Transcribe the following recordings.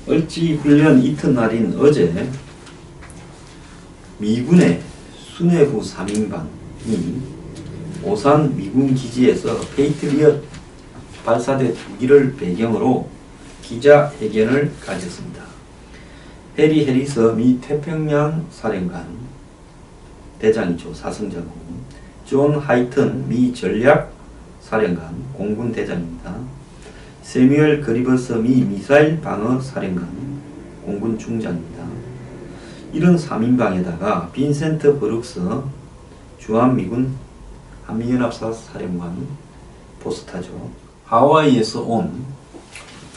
을지훈련 이튿날인 어제 미군의 수뇌부 3인방이 오산 미군 기지에서 페이트리엇 발사대 2기를 배경으로 기자회견을 가졌습니다. 해리 해리스 미 태평양 사령관 대장이죠. 사성자고 존 하이튼 미 전략 사령관 공군 대장입니다. 세뮤얼 그리버스 미 미사일 방어 사령관 공군 중장입니다. 이런 3인방에다가 빈센트 브룩스 주한미군 한미연합사 사령관 포스타죠. 하와이에서 온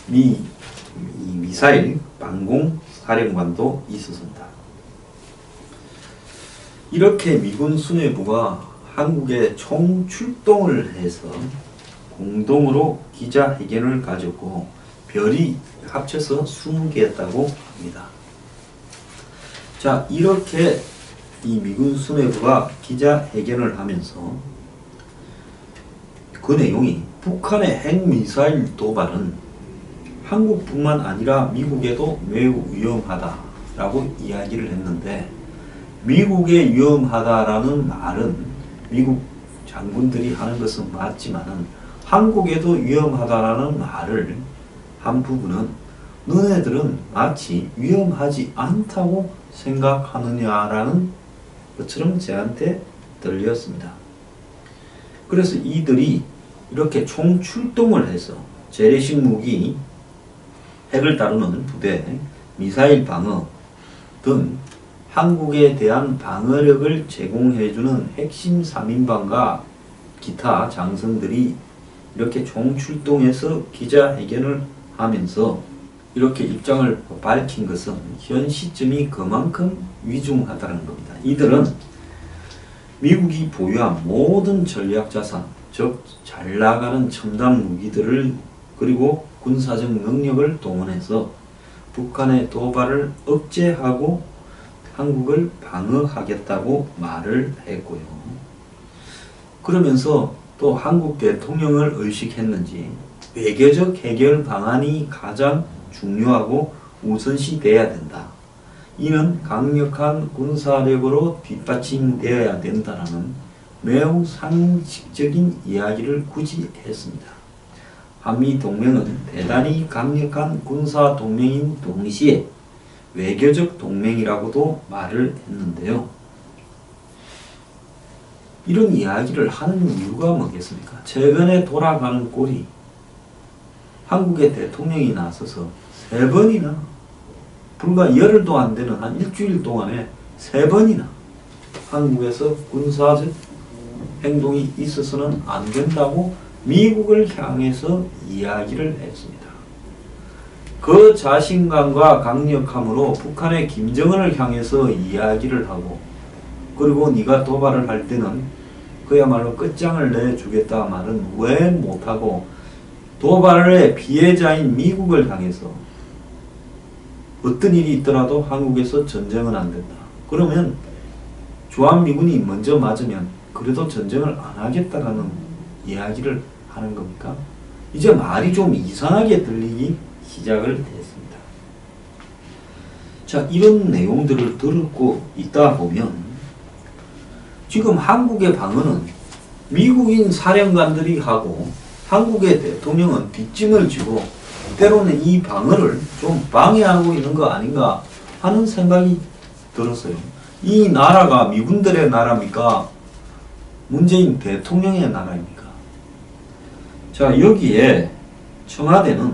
미사일 방공 사령관도 있었습니다. 이렇게 미군 수뇌부가 한국에 총출동을 해서 공동으로 기자회견을 가졌고 별이 합쳐서 20개였다고 합니다. 자, 이렇게 이 미군 수뇌부가 기자회견을 하면서 그 내용이 북한의 핵미사일 도발은 한국뿐만 아니라 미국에도 매우 위험하다라고 이야기를 했는데, 미국에 위험하다라는 말은 미국 장군들이 하는 것은 맞지만은 한국에도 위험하다라는 말을 한 부분은 너네들은 마치 위험하지 않다고 생각하느냐라는 것처럼 저한테 들렸습니다. 그래서 이들이 이렇게 총출동을 해서 재래식 무기, 핵을 다루는 부대, 미사일 방어 등 한국에 대한 방어력을 제공해주는 핵심 3인방과 기타 장성들이 이렇게 총출동해서 기자회견을 하면서 이렇게 입장을 밝힌 것은 현 시점이 그만큼 위중하다는 겁니다. 이들은 미국이 보유한 모든 전략자산, 즉 잘 나가는 첨단 무기들을 그리고 군사적 능력을 동원해서 북한의 도발을 억제하고 한국을 방어하겠다고 말을 했고요. 그러면서 또 한국 대통령을 의식했는지 외교적 해결 방안이 가장 중요하고 우선시 돼야 된다. 이는 강력한 군사력으로 뒷받침되어야 된다라는 매우 상식적인 이야기를 굳이 했습니다. 한미동맹은 대단히 강력한 군사동맹인 동시에 외교적 동맹이라고도 말을 했는데요. 이런 이야기를 하는 이유가 뭐겠습니까? 최근에 돌아가는 꼴이 한국의 대통령이 나서서 3번이나, 불과 열흘도 안 되는 한 일주일 동안에 3번이나 한국에서 군사적 행동이 있어서는 안 된다고 미국을 향해서 이야기를 했습니다. 그 자신감과 강력함으로 북한의 김정은을 향해서 이야기를 하고, 그리고 네가 도발을 할 때는 그야말로 끝장을 내주겠다 말은 왜 못하고 도발의 피해자인 미국을 향해서 어떤 일이 있더라도 한국에서 전쟁은 안 된다. 그러면 주한미군이 먼저 맞으면 그래도 전쟁을 안 하겠다라는 이야기를 하는 겁니까? 이제 말이 좀 이상하게 들리기 시작을 했습니다. 자, 이런 내용들을 듣고 있다 보면 지금 한국의 방어는 미국인 사령관들이 하고 한국의 대통령은 뒷짐을 지고 때로는 이 방어를 좀 방해하고 있는 거 아닌가 하는 생각이 들었어요. 이 나라가 미군들의 나라입니까? 문재인 대통령의 나라입니까? 자, 여기에 청와대는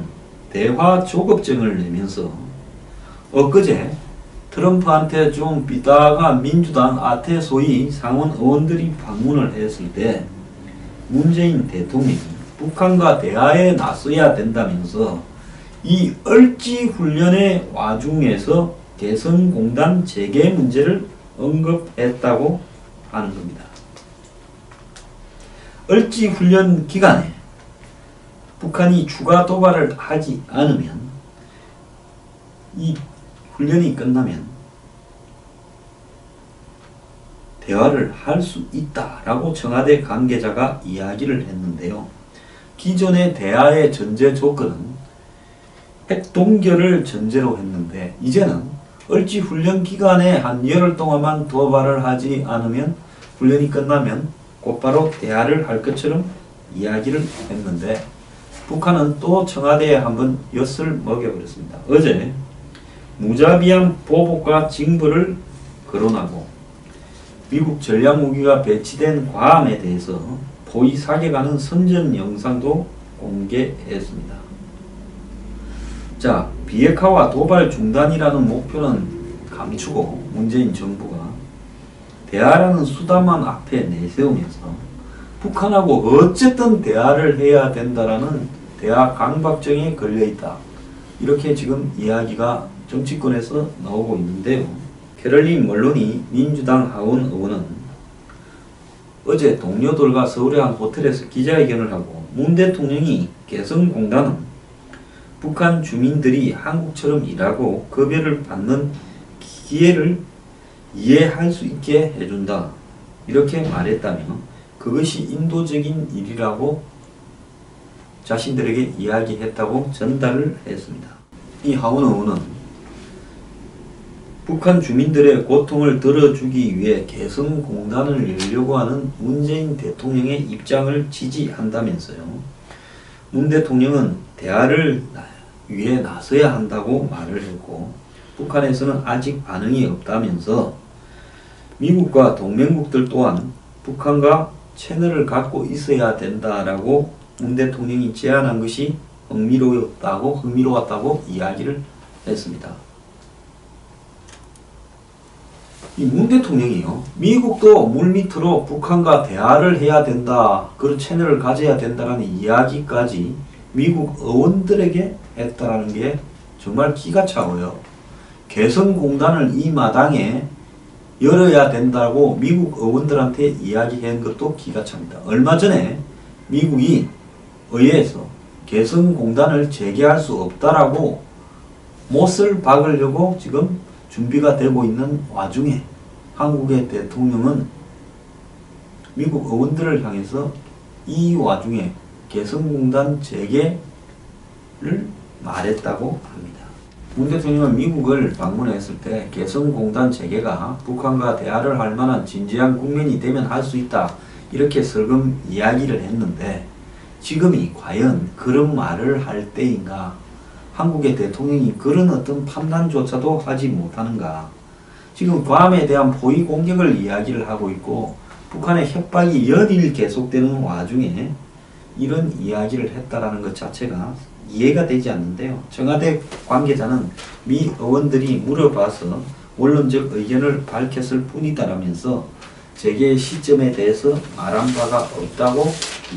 대화 조급증을 내면서 엊그제 트럼프한테 좀 삐딱한 민주당 아태소위 상원 의원들이 방문을 했을 때 문재인 대통령이 북한과 대화에 나서야 된다면서 이 을지훈련의 와중에서 개성공단 재개 문제를 언급했다고 하는 겁니다. 을지훈련 기간에 북한이 추가 도발을 하지 않으면, 이 훈련이 끝나면 대화를 할 수 있다라고 청와대 관계자가 이야기를 했는데요. 기존의 대화의 전제 조건은 핵 동결을 전제로 했는데 이제는 을지 훈련 기간에 한 열흘 동안만 도발을 하지 않으면 훈련이 끝나면 곧바로 대화를 할 것처럼 이야기를 했는데 북한은 또 청와대에 한번 엿을 먹여버렸습니다. 어제 무자비한 보복과 징벌을 거론하고 미국 전략무기가 배치된 괌에 대해서 포위 사격하는 선전 영상도 공개했습니다. 자, 비핵화와 도발 중단이라는 목표는 감추고 문재인 정부가 대화라는 수단만 앞에 내세우면서 북한하고 어쨌든 대화를 해야 된다라는 대화 강박증에 걸려있다. 이렇게 지금 이야기가 정치권에서 나오고 있는데요. 캐럴린 멀로니 민주당 하원 의원은 어제 동료들과 서울의 한 호텔에서 기자회견을 하고 문 대통령이 개성공단은 북한 주민들이 한국처럼 일하고 급여를 받는 기회를 이해할 수 있게 해준다. 이렇게 말했다며 그것이 인도적인 일이라고 자신들에게 이야기했다고 전달을 했습니다. 이 하원 의원은 북한 주민들의 고통을 들어주기 위해 개성공단을 열려고 하는 문재인 대통령의 입장을 지지한다면서요. 문 대통령은 대화를 위해 나서야 한다고 말을 했고 북한에서는 아직 반응이 없다면서 미국과 동맹국들 또한 북한과 채널을 갖고 있어야 된다라고 문 대통령이 제안한 것이 흥미로웠다고 이야기를 했습니다. 이 문 대통령이요, 미국도 물밑으로 북한과 대화를 해야 된다, 그런 채널을 가져야 된다라는 이야기까지 미국 의원들에게 했다라는 게 정말 기가 차고요. 개성공단을 이 마당에 열어야 된다고 미국 의원들한테 이야기한 것도 기가 찹니다. 얼마 전에 미국이 의회에서 개성공단을 재개할 수 없다라고 못을 박으려고 지금 준비가 되고 있는 와중에 한국의 대통령은 미국 의원들을 향해서 이 와중에 개성공단 재개를 말했다고 합니다. 문 대통령은 미국을 방문했을 때 개성공단 재개가 북한과 대화를 할 만한 진지한 국면이 되면 할 수 있다, 이렇게 설금 이야기를 했는데 지금이 과연 그런 말을 할 때인가? 한국의 대통령이 그런 어떤 판단조차도 하지 못하는가? 지금 괌에 대한 포위 공격을 이야기를 하고 있고 북한의 협박이 연일 계속되는 와중에 이런 이야기를 했다라는 것 자체가 이해가 되지 않는데요. 청와대 관계자는 미 의원들이 물어봐서 원론적 의견을 밝혔을 뿐이다라면서 재개 시점에 대해서 말한 바가 없다고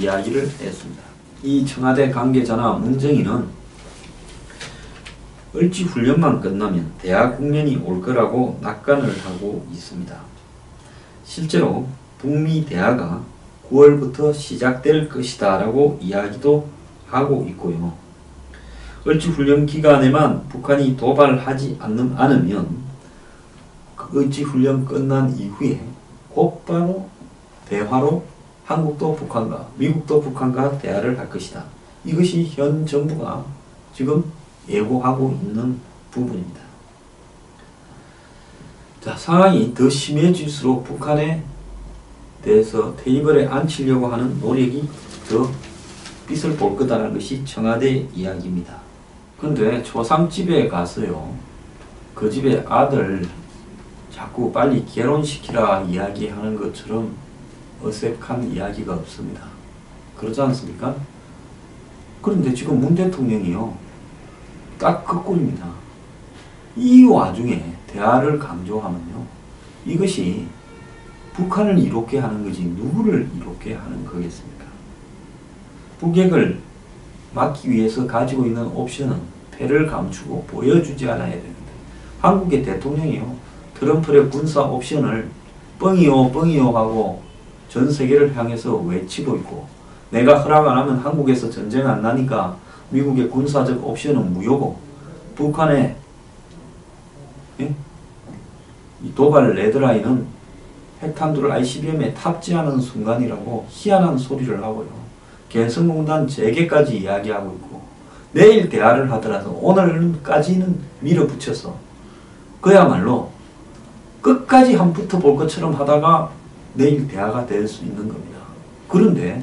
이야기를 했습니다. 이 청와대 관계자나 문정인은 을지 훈련만 끝나면 대화 국면이 올 거라고 낙관을 하고 있습니다. 실제로 북미 대화가 9월부터 시작될 것이다 라고 이야기도 하고 있고요. 을지 훈련 기간에만 북한이 도발하지 않으면 그 을지 훈련 끝난 이후에 곧바로 대화로 한국도 북한과 미국도 북한과 대화를 할 것이다. 이것이 현 정부가 지금 예고하고 있는 부분입니다. 자, 상황이 더 심해질수록 북한에 대해서 테이블에 앉히려고 하는 노력이 더 빛을 볼 거다라는 것이 청와대 이야기입니다. 근데 초상집에 가서요, 그 집의 아들 자꾸 빨리 결혼시키라 이야기하는 것처럼 어색한 이야기가 없습니다. 그렇지 않습니까? 그런데 지금 문 대통령이요, 딱 그 꼴입니다. 이 와중에 대화를 강조하면요, 이것이 북한을 이롭게 하는 거지 누구를 이롭게 하는 거겠습니까? 북핵을 막기 위해서 가지고 있는 옵션은 패를 감추고 보여주지 않아야 되는데 한국의 대통령이요, 트럼프의 군사 옵션을 뻥이요 뻥이요 하고 전 세계를 향해서 외치고 있고, 내가 허락 안 하면 한국에서 전쟁 안 나니까 미국의 군사적 옵션은 무효고 북한의 이 도발 레드라인은 핵탄두를 ICBM에 탑재하는 순간이라고 희한한 소리를 하고요. 개성공단 재개까지 이야기하고 있고 내일 대화를 하더라도 오늘까지는 밀어붙여서 그야말로 끝까지 한 붙어볼 것처럼 하다가 내일 대화가 될 수 있는 겁니다. 그런데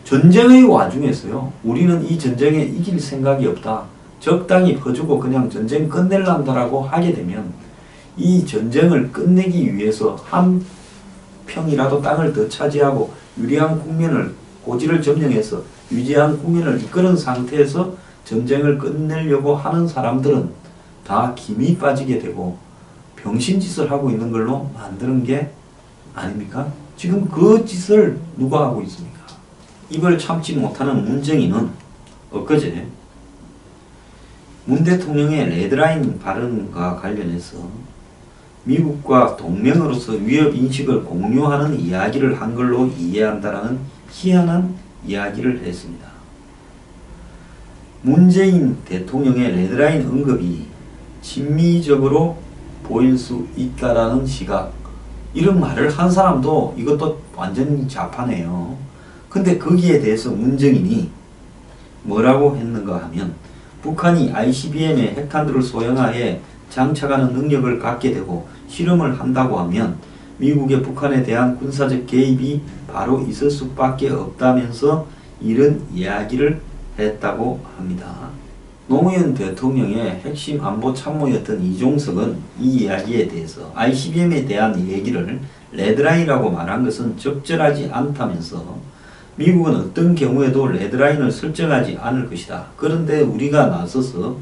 전쟁의 와중에서요, 우리는 이 전쟁에 이길 생각이 없다, 적당히 퍼주고 그냥 전쟁 끝낼란다라고 하게 되면 이 전쟁을 끝내기 위해서 한 평이라도 땅을 더 차지하고 유리한 국면을, 고지를 점령해서 유지한 국면을 이끄는 상태에서 전쟁을 끝내려고 하는 사람들은 다 김이 빠지게 되고 병신짓을 하고 있는 걸로 만드는 게 아닙니까? 지금 그 짓을 누가 하고 있습니까? 입을 참지 못하는 문정인은 엊그제 문 대통령의 레드라인 발언과 관련해서 미국과 동맹으로서 위협인식을 공유하는 이야기를 한 걸로 이해한다라는 희한한 이야기를 했습니다. 문재인 대통령의 레드라인 언급이 친미적으로 보일 수 있다라는 시각, 이런 말을 한 사람도 이것도 완전히 좌파네요. 근데 거기에 대해서 문정인이 뭐라고 했는가 하면, 북한이 ICBM의 핵탄두를 소형화해 장착하는 능력을 갖게 되고 실험을 한다고 하면 미국의 북한에 대한 군사적 개입이 바로 있을 수밖에 없다면서 이런 이야기를 했다고 합니다. 노무현 대통령의 핵심 안보 참모였던 이종석은 이 이야기에 대해서 ICBM에 대한 얘기를 레드라인이라고 말한 것은 적절하지 않다면서 미국은 어떤 경우에도 레드라인을 설정하지 않을 것이다. 그런데 우리가 나서서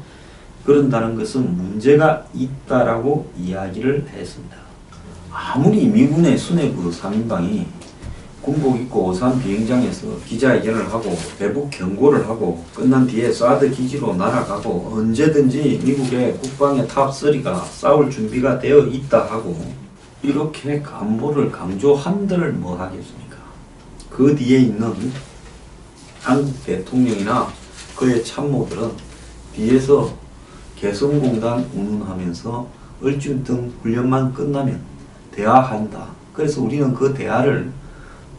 그런다는 것은 문제가 있다라고 이야기를 했습니다. 아무리 미군의 수뇌부 3인방이 군복 입고 오산 비행장에서 기자회견을 하고 대북 경고를 하고 끝난 뒤에 사드 기지로 날아가고 언제든지 미국의 국방의 탑3가 싸울 준비가 되어 있다 하고 이렇게 안보를 강조한들 뭐 하겠습니까? 그 뒤에 있는 한국 대통령이나 그의 참모들은 뒤에서 개성공단 운운하면서 얼준등 훈련만 끝나면 대화한다. 그래서 우리는 그 대화를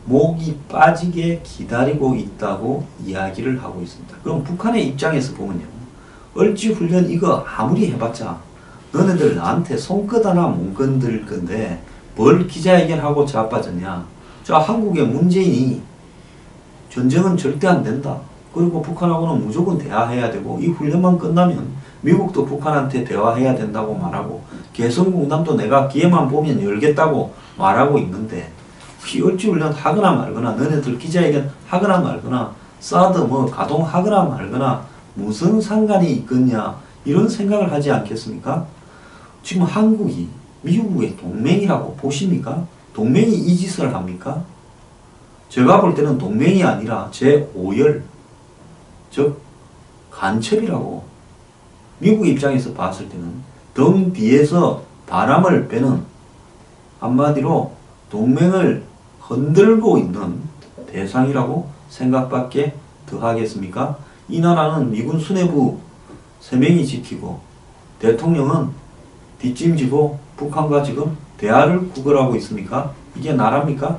목이 빠지게 기다리고 있다고 이야기를 하고 있습니다. 그럼 북한의 입장에서 보면요, 얼지훈련 이거 아무리 해봤자 너네들 나한테 손끝 하나 못 건들 건데 뭘 기자회견하고 자빠졌냐. 자, 한국의 문재인이 전쟁은 절대 안 된다, 그리고 북한하고는 무조건 대화해야 되고 이 훈련만 끝나면 미국도 북한한테 대화해야 된다고 말하고 개성공단도 내가 기회만 보면 열겠다고 말하고 있는데 얼지훈련 하거나 말거나 너네들 기자회견 하거나 말거나 사드 뭐 가동하거나 말거나 무슨 상관이 있겠냐, 이런 생각을 하지 않겠습니까? 지금 한국이 미국의 동맹이라고 보십니까? 동맹이 이 짓을 합니까? 제가 볼 때는 동맹이 아니라 제5열, 즉 간첩이라고 미국 입장에서 봤을 때는 등 뒤에서 바람을 빼는, 한마디로 동맹을 흔들고 있는 대상이라고 생각밖에 더 하겠습니까? 이 나라는 미군 수뇌부 3명이 지키고 대통령은 뒷짐지고 북한과 지금 대화를 구걸하고 있습니까? 이게 나라입니까?